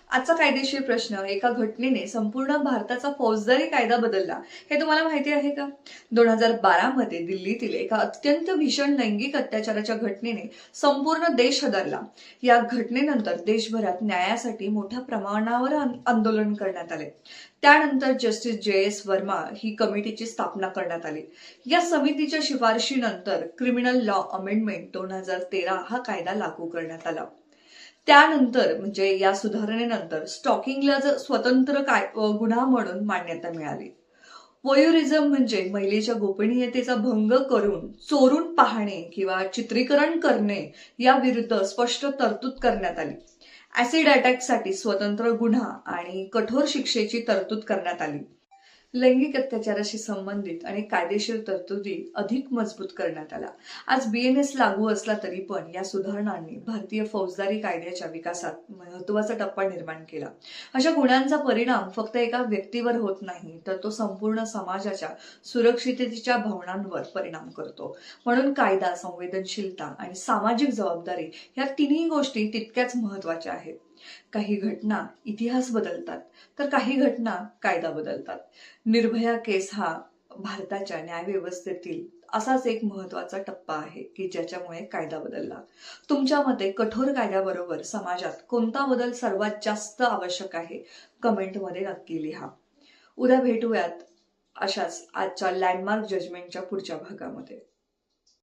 आजचा कायदेशीर प्रश्न, एका घटनेने संपूर्ण भारताचा फौजदारी कायदा बदलला, हे तुम्हाला माहिती आहे का? 2012 मध्ये दिल्लीतील एका अत्यंत भीषण लैंगिक अत्याचाराच्या घटनेने संपूर्ण देश हादरला. या घटनेनंतर देशभरात न्यायासाठी मोठ्या प्रमाणावर आंदोलन करण्यात आले. त्यानंतर जस्टिस जे.एस. वर्मा ही कमिटीची स्थापना करण्यात आली. या समितीच्या शिफारशीनंतर क्रिमिनल लॉ अमेंडमेंट 2013 हा कायदा लागू करण्यात आला. त्यानंतर म्हणजे या सुधारणेनंतर स्टॉकिंगला स्वतंत्र गुन्हा म्हणून मान्यता मिळाली. वोयुरिझम म्हणजे महिलेच्या गोपनीयतेचा भंग करून चोरून पाहणे किंवा चित्रीकरण करणे या विरुद्ध स्पष्ट तरतूद करण्यात आली. ऍसिड अटॅकसाठी स्वतंत्र गुन्हा आणि कठोर शिक्षेची तरतूद करण्यात आली. लैंगिक अत्याचाराशी संबंधित आणि कायदेशीर तरतुदी अधिक मजबूत करण्यात आल्या. आज BNS लागू असला तरी पण या सुधारणांनी भारतीय फौजदारी कायद्याच्या विकासात महत्त्वाचा टप्पा निर्माण केला. अशा गुन्ह्यांचा परिणाम फक्त एका व्यक्तीवर होत नाही, तर तो संपूर्ण समाजाच्या सुरक्षिततेच्या भावनांवर परिणाम करतो. म्हणून कायदा, संवेदनशीलता आणि सामाजिक जबाबदारी या तिन्ही गोष्टी तितक्याच महत्त्वाच्या आहेत. काही घटना इतिहास बदलतात, तर काही घटना कायदा बदलतात. निर्भया केस हा भारताच्या न्यायव्यवस्थेतील असाच एक महत्त्वाचा टप्पा आहे की ज्याच्यामुळे कायदा बदलला. तुमच्या मते कठोर कायद्याबरोबर समाजात कोणता बदल सर्वात जास्त आवश्यक आहे? कमेंटमध्ये नक्की लिहा. उद्या भेटूयात अशाच आजच्या लँडमार्क जजमेंटच्या पुढच्या भागामध्ये.